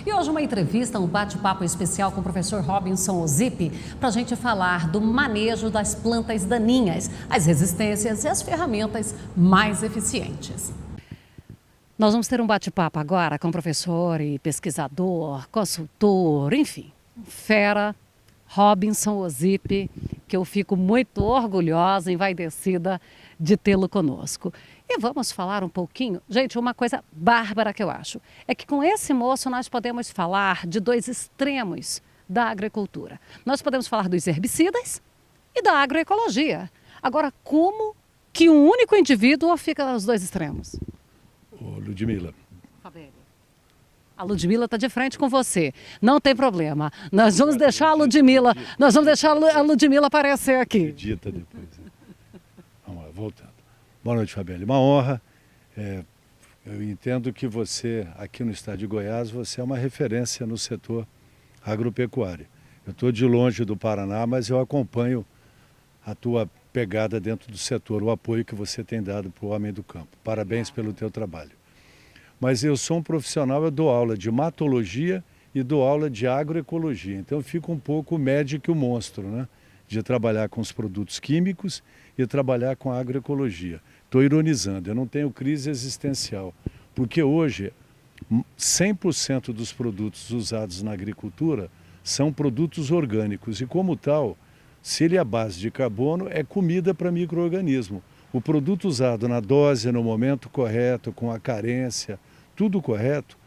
E hoje uma entrevista, um bate-papo especial com o professor Robinson Ozip, para a gente falar do manejo das plantas daninhas, as resistências e as ferramentas mais eficientes. Nós vamos ter um bate-papo agora com professor e pesquisador, consultor, enfim, fera, Robinson Ozip, que eu fico muito orgulhosa, envaidecida de tê-lo conosco. E vamos falar um pouquinho, gente, uma coisa bárbara que eu acho, é que com esse moço nós podemos falar de dois extremos da agricultura. Nós podemos falar dos herbicidas e da agroecologia. Agora, como que um único indivíduo fica nos dois extremos? Ô, Ludmila. A Ludmila está de frente com você. Não tem problema. Nós vamos deixar a Ludmila, nós vamos deixar a Ludmila aparecer aqui. Edita depois. Vamos lá, voltando. Boa noite, Fabíola. Uma honra. Eu entendo que você, aqui no estado de Goiás, você é uma referência no setor agropecuário. Eu estou de longe do Paraná, mas eu acompanho a tua pegada dentro do setor, o apoio que você tem dado para o homem do campo. Parabéns pelo teu trabalho. Mas eu sou um profissional, eu dou aula de matologia e dou aula de agroecologia. Então eu fico um pouco médico e o monstro, né? De trabalhar com os produtos químicos e trabalhar com a agroecologia. Estou ironizando, eu não tenho crise existencial, porque hoje 100% dos produtos usados na agricultura são produtos orgânicos e, como tal, se ele é à base de carbono, é comida para micro-organismo. O produto usado na dose, no momento correto, com a carência, tudo correto,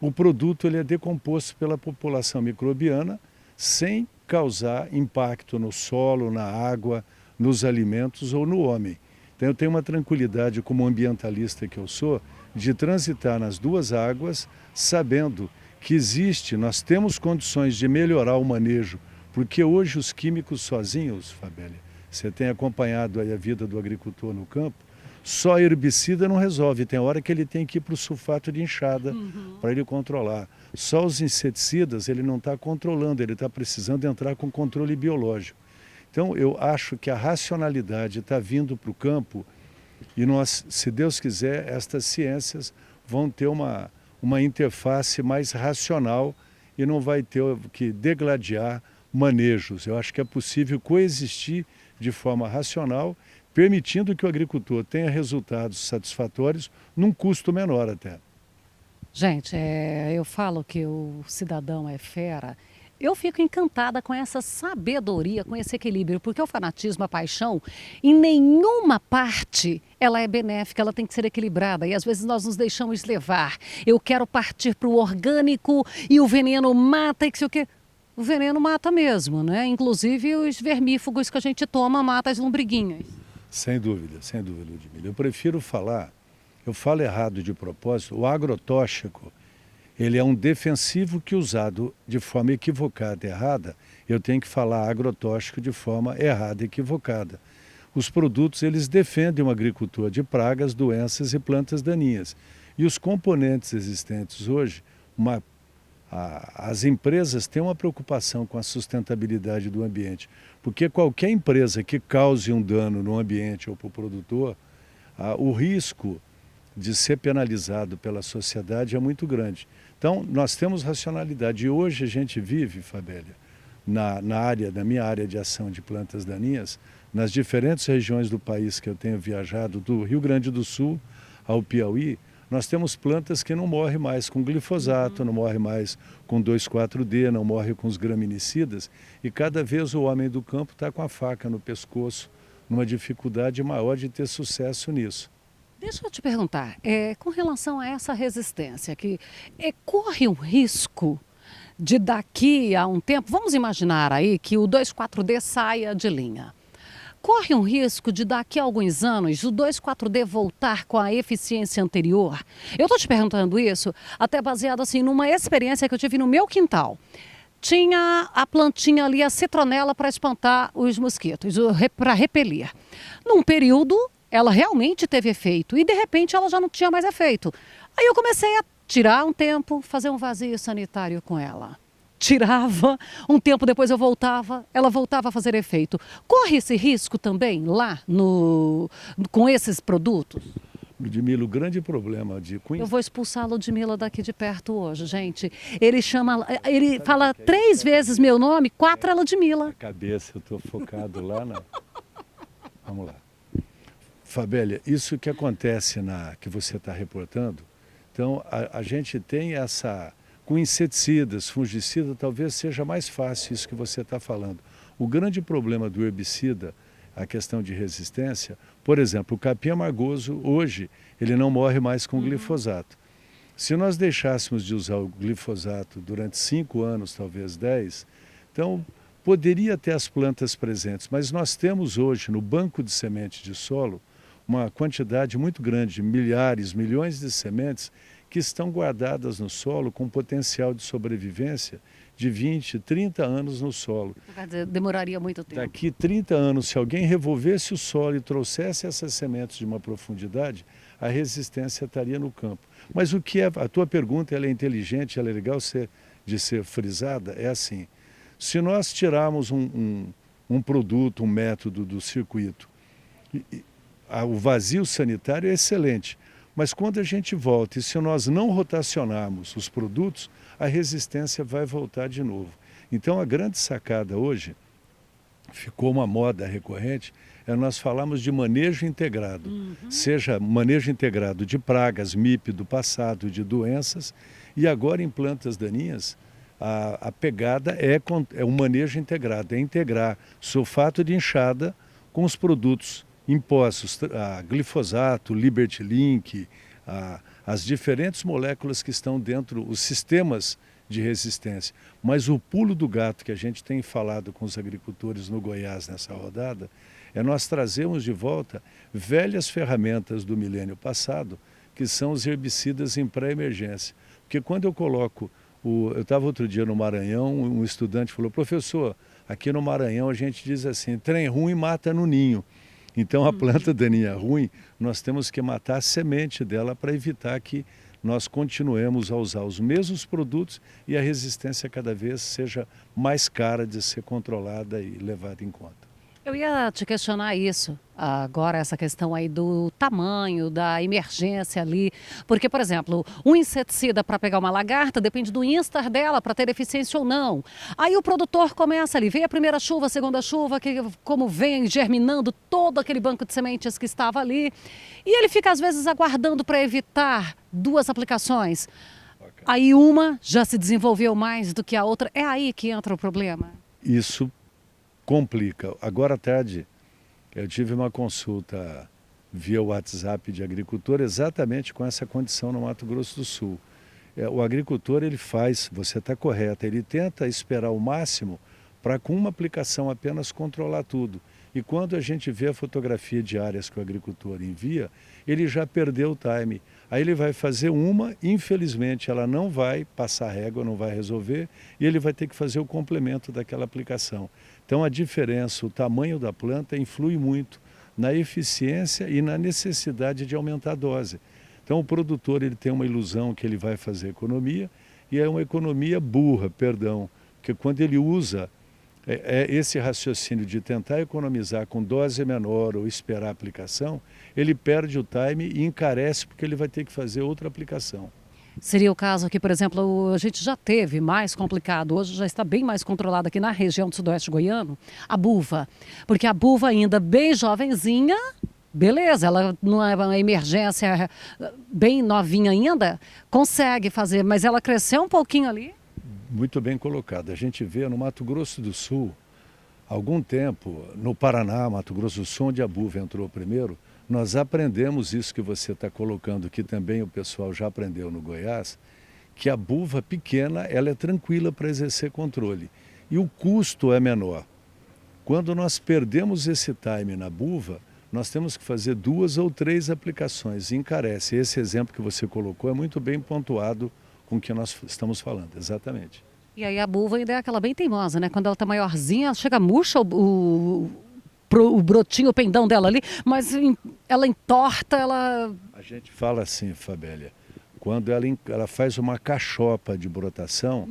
o produto ele é decomposto pela população microbiana sem causar impacto no solo, na água, nos alimentos ou no homem. Então eu tenho uma tranquilidade como ambientalista que eu sou, de transitar nas duas águas, sabendo que existe, nós temos condições de melhorar o manejo, porque hoje os químicos sozinhos, Fabíola, você tem acompanhado aí a vida do agricultor no campo, só herbicida não resolve, tem hora que ele tem que ir para o sulfato de enxada para ele controlar. Só os inseticidas ele não está controlando, ele está precisando entrar com controle biológico. Então eu acho que a racionalidade está vindo para o campo e nós, se Deus quiser, estas ciências vão ter uma interface mais racional e não vai ter que degladiar manejos. Eu acho que é possível coexistir de forma racional, permitindo que o agricultor tenha resultados satisfatórios num custo menor até. Gente, eu falo que o cidadão é fera. Eu fico encantada com essa sabedoria, com esse equilíbrio, porque o fanatismo, a paixão, em nenhuma parte ela é benéfica, ela tem que ser equilibrada e às vezes nós nos deixamos levar. Eu quero partir para o orgânico e o veneno mata e que sei o quê. O veneno mata mesmo, né? Inclusive os vermífugos que a gente toma mata as lombriguinhas. Sem dúvida, Ludmila. Eu prefiro falar, eu falo errado de propósito, o agrotóxico, ele é um defensivo que usado de forma equivocada, errada, eu tenho que falar agrotóxico de forma errada, equivocada. Os produtos, eles defendem o agricultor de pragas, doenças e plantas daninhas. E os componentes existentes hoje, as empresas têm uma preocupação com a sustentabilidade do ambiente, porque qualquer empresa que cause um dano no ambiente ou para o produtor, o risco de ser penalizado pela sociedade é muito grande. Então, nós temos racionalidade e hoje a gente vive, Fabíola, na minha área de ação de plantas daninhas, nas diferentes regiões do país que eu tenho viajado, do Rio Grande do Sul ao Piauí, nós temos plantas que não morrem mais com glifosato, não morrem mais com 2,4-D, não morrem com os graminicidas, e cada vez o homem do campo está com a faca no pescoço, numa dificuldade maior de ter sucesso nisso. Deixa eu te perguntar, com relação a essa resistência, que corre um risco de daqui a um tempo, vamos imaginar aí que o 2,4-D saia de linha. Corre um risco de daqui a alguns anos o 2,4-D voltar com a eficiência anterior? Eu estou te perguntando isso até baseado assim numa experiência que eu tive no meu quintal. Tinha a plantinha ali, a citronela, para espantar os mosquitos, para repelir. Num período, ela realmente teve efeito e de repente ela já não tinha mais efeito. Aí eu comecei a tirar um tempo, fazer um vazio sanitário com ela. Tirava, um tempo depois eu voltava, ela voltava a fazer efeito. Corre esse risco também lá com esses produtos? Ludmila, o grande problema de Cunha... Eu vou expulsar a Ludmila daqui de perto hoje, gente. Ele fala 3 vezes meu nome, 4 é Ludmila. A cabeça, eu estou focado lá na... Vamos lá. Fabélia, isso que acontece que você está reportando, então a gente tem essa... Com inseticidas, fungicidas, talvez seja mais fácil isso que você está falando. O grande problema do herbicida, a questão de resistência, por exemplo, o capim amargoso, hoje, ele não morre mais com glifosato. Se nós deixássemos de usar o glifosato durante 5 anos, talvez 10, então poderia ter as plantas presentes, mas nós temos hoje no banco de semente de solo uma quantidade muito grande, milhares, milhões de sementes que estão guardadas no solo com potencial de sobrevivência de 20, 30 anos no solo. Demoraria muito tempo. Daqui 30 anos, se alguém revolvesse o solo e trouxesse essas sementes de uma profundidade, a resistência estaria no campo. Mas o que é, a tua pergunta ela é inteligente, ela é legal de ser frisada, é assim, se nós tirarmos um produto, um método do circuito, o vazio sanitário é excelente, mas quando a gente volta e se nós não rotacionarmos os produtos, a resistência vai voltar de novo. Então a grande sacada hoje, ficou uma moda recorrente, é nós falarmos de manejo integrado. Seja manejo integrado de pragas, MIP do passado, de doenças, e agora em plantas daninhas, a pegada é um manejo integrado, é integrar sulfato de enxada com os produtos impostos, glifosato, Liberty Link, as diferentes moléculas que estão dentro, os sistemas de resistência. Mas o pulo do gato que a gente tem falado com os agricultores no Goiás nessa rodada, é nós trazermos de volta velhas ferramentas do milênio passado, que são os herbicidas em pré-emergência. Porque quando eu coloco, eu estava outro dia no Maranhão, um estudante falou, professor, aqui no Maranhão a gente diz assim, trem ruim mata no ninho. Então a planta daninha ruim, nós temos que matar a semente dela para evitar que nós continuemos a usar os mesmos produtos e a resistência cada vez seja mais cara de ser controlada e levada em conta. Eu ia te questionar isso, agora essa questão aí do tamanho, da emergência ali, porque, por exemplo, um inseticida para pegar uma lagarta depende do instar dela para ter eficiência ou não. Aí o produtor começa ali, vê a primeira chuva, a segunda chuva, como vem germinando todo aquele banco de sementes que estava ali, e ele fica às vezes aguardando para evitar 2 aplicações. Aí uma já se desenvolveu mais do que a outra, é aí que entra o problema. Isso complica. Agora à tarde eu tive uma consulta via WhatsApp de agricultor exatamente com essa condição no Mato Grosso do Sul. O agricultor ele faz, você está correta, ele tenta esperar o máximo para com uma aplicação apenas controlar tudo. E quando a gente vê a fotografia de áreas que o agricultor envia, ele já perdeu o time. Aí ele vai fazer uma, infelizmente ela não vai passar régua, não vai resolver, e ele vai ter que fazer o complemento daquela aplicação. Então a diferença, o tamanho da planta influi muito na eficiência e na necessidade de aumentar a dose. Então o produtor ele tem uma ilusão que ele vai fazer economia, e é uma economia burra, perdão, porque quando ele usa esse raciocínio de tentar economizar com dose menor ou esperar a aplicação, ele perde o time e encarece porque ele vai ter que fazer outra aplicação. Seria o caso aqui, por exemplo, a gente já teve mais complicado, hoje já está bem mais controlado aqui na região do sudoeste goiano, a buva. Porque a buva ainda bem jovenzinha, beleza, ela não é uma emergência bem novinha ainda, consegue fazer, mas ela cresceu um pouquinho ali. Muito bem colocado. A gente vê no Mato Grosso do Sul, há algum tempo, no Paraná, Mato Grosso do Sul, onde a buva entrou primeiro, nós aprendemos isso que você está colocando, que também o pessoal já aprendeu no Goiás, que a buva pequena ela é tranquila para exercer controle e o custo é menor. Quando nós perdemos esse time na buva, nós temos que fazer 2 ou 3 aplicações, encarece. Esse exemplo que você colocou é muito bem pontuado com o que nós estamos falando, exatamente. E aí a buva ainda é aquela bem teimosa, né? Quando ela está maiorzinha, chega murcha o brotinho, o pendão dela ali, mas ela entorta, ela... A gente fala assim, Fabélia, quando ela faz uma cachopa de brotação,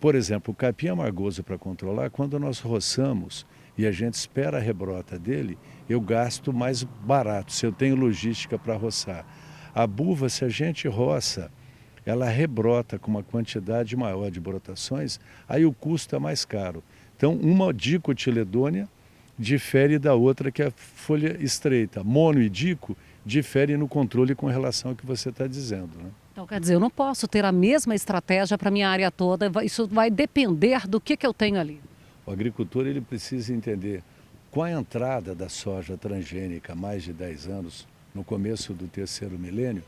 por exemplo, o capim amargoso para controlar, quando nós roçamos, e a gente espera a rebrota dele, eu gasto mais barato, se eu tenho logística para roçar. A buva, se a gente roça, ela rebrota com uma quantidade maior de brotações, aí o custo é mais caro. Então, uma dicotiledônea difere da outra, que é a folha estreita. Mono e dico diferem no controle com relação ao que você está dizendo, né? Então, quer dizer, eu não posso ter a mesma estratégia para a minha área toda, isso vai depender do que eu tenho ali. O agricultor ele precisa entender, com a entrada da soja transgênica há mais de 10 anos, no começo do terceiro milênio,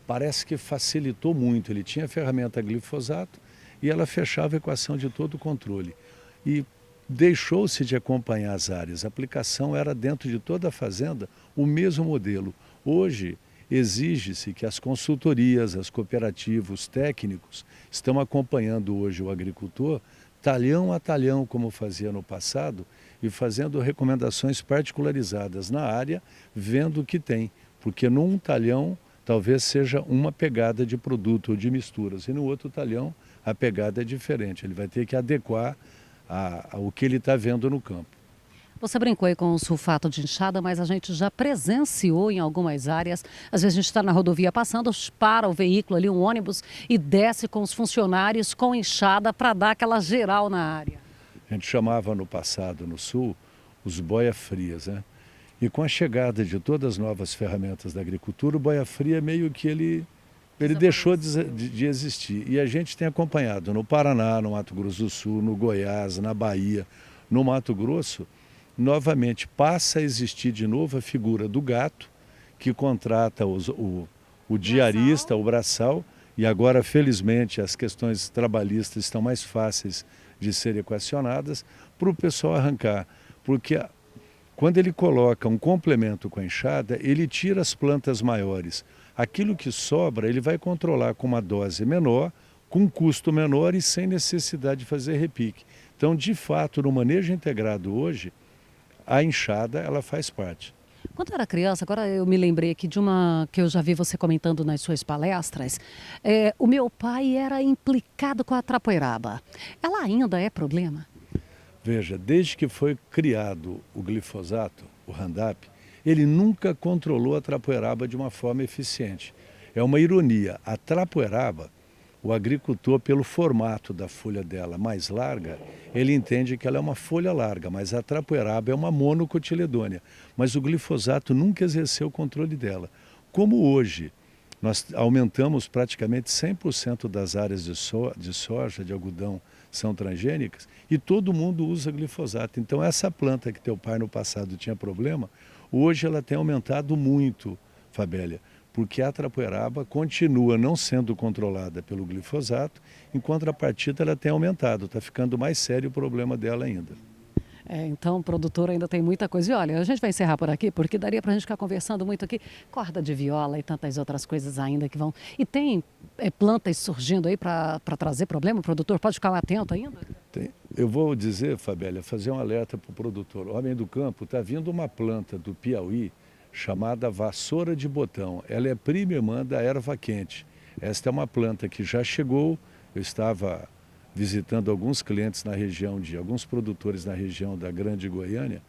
parece que facilitou muito. Ele tinha a ferramenta glifosato e ela fechava a equação de todo o controle. E deixou-se de acompanhar as áreas. A aplicação era dentro de toda a fazenda o mesmo modelo. Hoje, exige-se que as consultorias, as cooperativas, os técnicos estão acompanhando hoje o agricultor talhão a talhão, como fazia no passado, e fazendo recomendações particularizadas na área, vendo o que tem. Porque num talhão talvez seja uma pegada de produto ou de misturas, e no outro talhão a pegada é diferente. Ele vai ter que adequar ao que ele está vendo no campo. Você brincou aí com o sulfato de enxada, mas a gente já presenciou em algumas áreas. Às vezes a gente está na rodovia passando, para o veículo ali, um ônibus, e desce com os funcionários com enxada para dar aquela geral na área. A gente chamava no passado, no sul, os boia-frias, né? E com a chegada de todas as novas ferramentas da agricultura, o boia-fria meio que ele deixou de existir. E a gente tem acompanhado no Paraná, no Mato Grosso do Sul, no Goiás, na Bahia, no Mato Grosso, novamente passa a existir de novo a figura do gato, que contrata o diarista, o braçal, e agora, felizmente, as questões trabalhistas estão mais fáceis de serem equacionadas para o pessoal arrancar. Porque quando ele coloca um complemento com a enxada, ele tira as plantas maiores. Aquilo que sobra, ele vai controlar com uma dose menor, com um custo menor e sem necessidade de fazer repique. Então, de fato, no manejo integrado hoje, a enxada ela faz parte. Quando eu era criança, agora eu me lembrei aqui de uma que eu já vi você comentando nas suas palestras. O meu pai era implicado com a trapoeraba. Ela ainda é problema? Veja, desde que foi criado o glifosato, o Roundup, ele nunca controlou a trapoeraba de uma forma eficiente. É uma ironia. A trapoeraba, o agricultor, pelo formato da folha dela mais larga, ele entende que ela é uma folha larga, mas a trapoeraba é uma monocotiledônea. Mas o glifosato nunca exerceu o controle dela. Como hoje nós aumentamos praticamente 100% das áreas de soja, de algodão, são transgênicas, e todo mundo usa glifosato. Então essa planta que teu pai no passado tinha problema, hoje ela tem aumentado muito, Fabélia, porque a trapoeraba continua não sendo controlada pelo glifosato, em contrapartida ela tem aumentado, está ficando mais sério o problema dela ainda. Então o produtor ainda tem muita coisa. E olha, a gente vai encerrar por aqui, porque daria para a gente ficar conversando muito aqui. Corda de viola e tantas outras coisas ainda que vão... E tem plantas surgindo aí para trazer problema? O produtor pode ficar atento ainda? Tem. Eu vou dizer, Fabélia, fazer um alerta para o produtor. O homem do campo, está vindo uma planta do Piauí, chamada vassoura de botão. Ela é prima irmã da erva quente. Esta é uma planta que já chegou, eu estava visitando alguns clientes na região, alguns produtores na região da Grande Goiânia,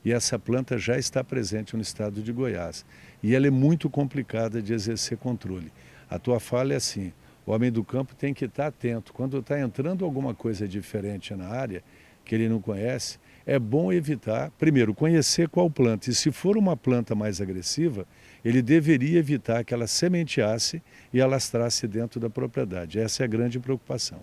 e essa planta já está presente no estado de Goiás. E ela é muito complicada de exercer controle. A tua fala é assim, o homem do campo tem que estar atento. Quando está entrando alguma coisa diferente na área, que ele não conhece, é bom evitar, primeiro, conhecer qual planta. E se for uma planta mais agressiva, ele deveria evitar que ela sementeasse e alastrasse dentro da propriedade. Essa é a grande preocupação.